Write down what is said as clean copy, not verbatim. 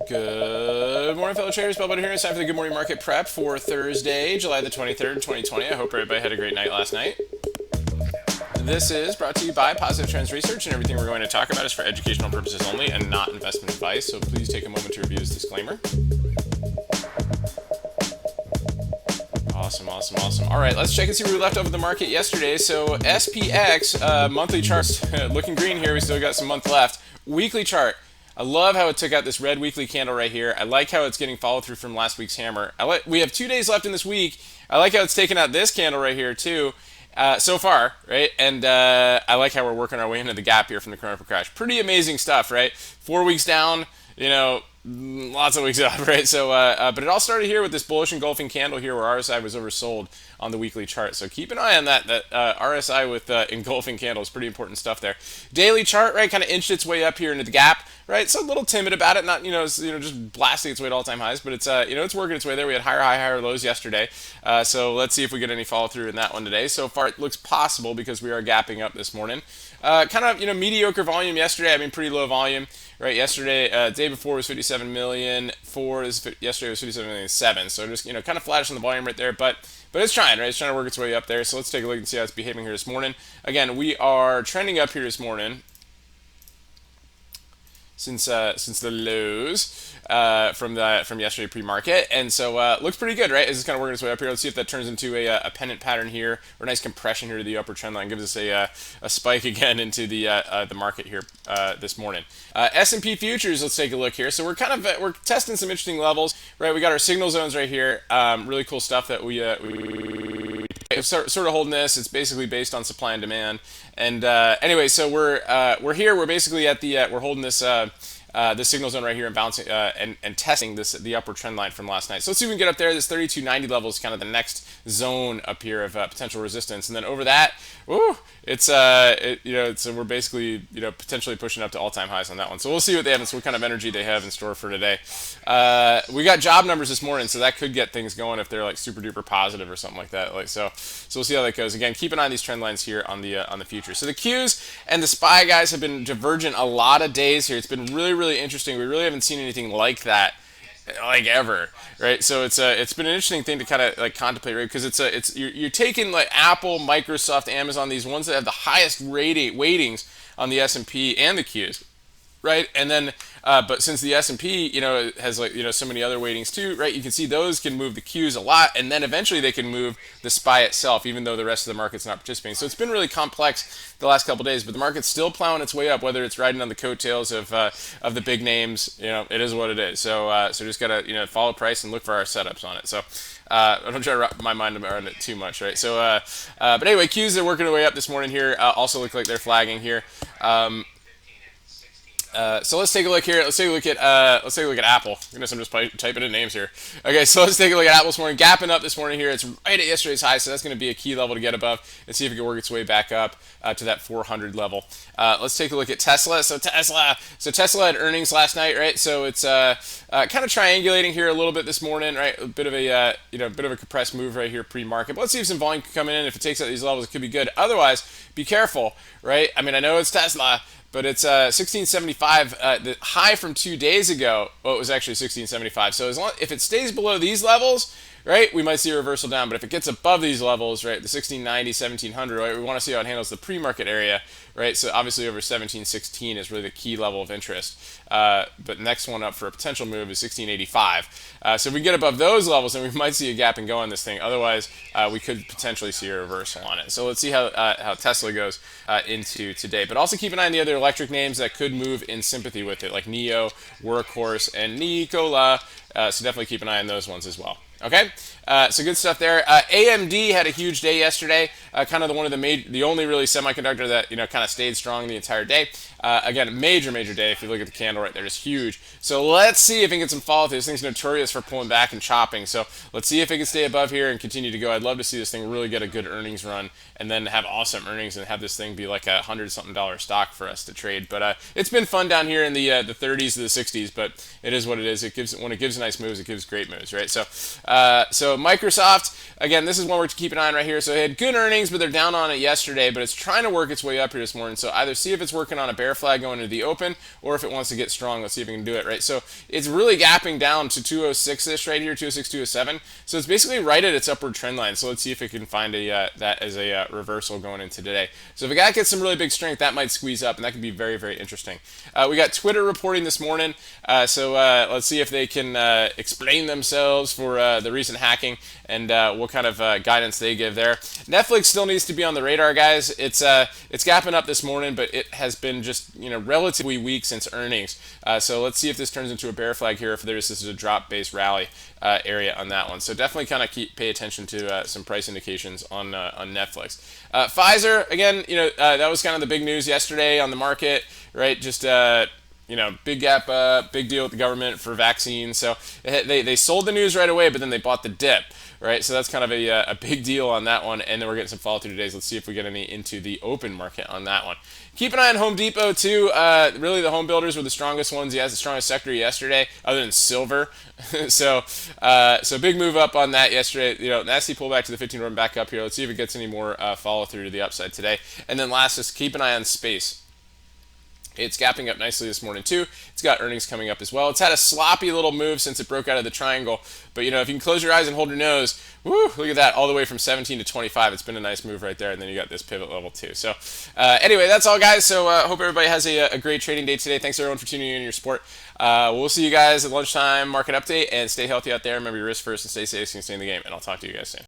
Good morning, fellow traders. Bob here. It's time for the Good Morning Market Prep for Thursday, July the 23rd, 2020. I hope everybody had a great night last night. This is brought to you by Positive Trends Research, and everything we're going to talk about is for educational purposes only and not investment advice, so please take a moment to review this disclaimer. Awesome. All right, let's check and see where we left off with the market yesterday. So SPX, monthly charts looking green here. We still got some month left. Weekly chart. I love how it took out this red weekly candle right here. I like how it's getting follow through from last week's hammer. We have 2 days left in this week. I like how it's taken out this candle right here too. So far, right? And I like how we're working our way into the gap here from the current crash. Pretty amazing stuff, right? 4 weeks down, lots of weeks up, right? So, but it all started here with this bullish engulfing candle here where RSI was oversold on the weekly chart. So keep an eye on that. RSI with engulfing candle is pretty important stuff there. Daily chart, right? Kind of inched its way up here into the gap, right? It's a little timid about it, not just blasting its way to all-time highs, but it's it's working its way there. We had higher high, higher lows yesterday. So let's see if we get any follow through in that one today. So far, it looks possible because we are gapping up this morning. Kind of mediocre volume yesterday. I mean, pretty low volume. Right, yesterday, day before was 57 million. Yesterday was 57 million 7. So just kind of flattish on the volume right there, but it's trying, right? It's trying to work its way up there. So let's take a look and see how it's behaving here this morning. Again, we are trending up here this morning since the lows from yesterday pre-market, and so looks pretty good, right? It's kind of working its way up here. Let's see if that turns into a pennant pattern here, or a nice compression here to the upper trend line, gives us a spike again into the market here this morning. S&P futures, let's take a look here. So we're testing some interesting levels, right? We got our signal zones right here. Really cool stuff that we sort of holding this. It's basically based on supply and demand. And anyway, so we're here. We're basically at the we're holding this signal zone right here and bouncing and testing the upward trend line from last night. So let's see if we can get up there. This 3290 level is kind of the next zone up here of potential resistance, and then over that, so we're basically potentially pushing up to all-time highs on that one. So we'll see what they have and what kind of energy they have in store for today. We got job numbers this morning, so that could get things going if they're like super duper positive or something like that. So we'll see how that goes. Again, keep an eye on these trend lines here on the future. So the Qs and the SPY guys have been divergent a lot of days here. It's been really interesting. We really haven't seen anything like that like ever, right? So it's been an interesting thing to kind of like contemplate, right? Because you're taking like Apple, Microsoft, Amazon, these ones that have the highest weightings on the S&P and the Qs, right? And then but since the S&P has so many other weightings too, right? You can see those can move the Qs a lot, and then eventually they can move the SPY itself, even though the rest of the market's not participating. So it's been really complex the last couple of days, but the market's still plowing its way up, whether it's riding on the coattails of the big names. It is what it is. So just gotta follow price and look for our setups on it. So I don't try to wrap my mind around it too much, right? So but anyway, Qs are working their way up this morning here. Also look like they're flagging here. So let's take a look here. Let's take a look at Apple. Goodness, I'm just typing in names here. Okay, so let's take a look at Apple this morning. Gapping up this morning here. It's right at yesterday's high, so that's going to be a key level to get above and see if it can work its way back up to that 400 level. Let's take a look at Tesla. So Tesla had earnings last night, right? So it's kind of triangulating here a little bit this morning, right? A bit of a bit of a compressed move right here pre-market. But let's see if some volume can come in. If it takes out these levels, it could be good. Otherwise, be careful, right? I mean, I know it's Tesla, but it's 1675. The high from 2 days ago, it was actually 1675. So if it stays below these levels, right, we might see a reversal down. But if it gets above these levels, right, the 1690, 1700, right, we want to see how it handles the pre-market area, right? So obviously over 1716 is really the key level of interest. But next one up for a potential move is 1685. So if we get above those levels, then we might see a gap and go on this thing. Otherwise, we could potentially see a reversal on it. So let's see how Tesla goes into today. But also keep an eye on the other electric names that could move in sympathy with it, like NIO, Workhorse, and Nikola. So definitely keep an eye on those ones as well. Okay, so good stuff there. AMD had a huge day yesterday. Kind of the only really semiconductor that kind of stayed strong the entire day. Again, a major day. If you look at the candle right there, it's huge. So let's see if it can get some follow through. This thing's notorious for pulling back and chopping. So let's see if it can stay above here and continue to go. I'd love to see this thing really get a good earnings run and then have awesome earnings and have this thing be like $100-something stock for us to trade. But it's been fun down here in the 30s to the 60s. But it is what it is. When it gives nice moves, it gives great moves, right? So So Microsoft, again, this is one we're to keep an eye on right here. So it had good earnings, but they're down on it yesterday, but it's trying to work its way up here this morning. So either see if it's working on a bear flag going into the open, or if it wants to get strong. Let's see if we can do it, right? So it's really gapping down to 206-ish right here, 206, 207. So it's basically right at its upward trend line. So let's see if it can find that as a reversal going into today. So if it gets some really big strength, that might squeeze up, and that could be very, very interesting. We got Twitter reporting this morning. So let's see if they can explain themselves for the recent hacking and what kind of guidance they give there. Netflix still needs to be on the radar, guys. It's gapping up this morning, but it has been just relatively weak since earnings. So let's see if this turns into a bear flag here. If this is a drop-based rally area on that one. So definitely kind of pay attention to some price indications on Netflix. Pfizer, again, that was kind of the big news yesterday on the market, right? Just big gap up, big deal with the government for vaccines. So they sold the news right away, but then they bought the dip, right? So that's kind of a big deal on that one. And then we're getting some follow through today. So let's see if we get any into the open market on that one. Keep an eye on Home Depot too. Really, the home builders were the strongest ones. Yes, the strongest sector yesterday, other than silver. so big move up on that yesterday. Nasty pullback to the 15 run back up here. Let's see if it gets any more follow through to the upside today. And then last, just keep an eye on space. It's gapping up nicely this morning too. It's got earnings coming up as well. It's had a sloppy little move since it broke out of the triangle. But if you can close your eyes and hold your nose, woo, look at that, all the way from 17 to 25. It's been a nice move right there. And then you got this pivot level too. So anyway, that's all, guys. So hope everybody has a great trading day today. Thanks everyone for tuning in and your support. We'll see you guys at lunchtime market update, and stay healthy out there. Remember your risk first and stay safe so you can stay in the game. And I'll talk to you guys soon.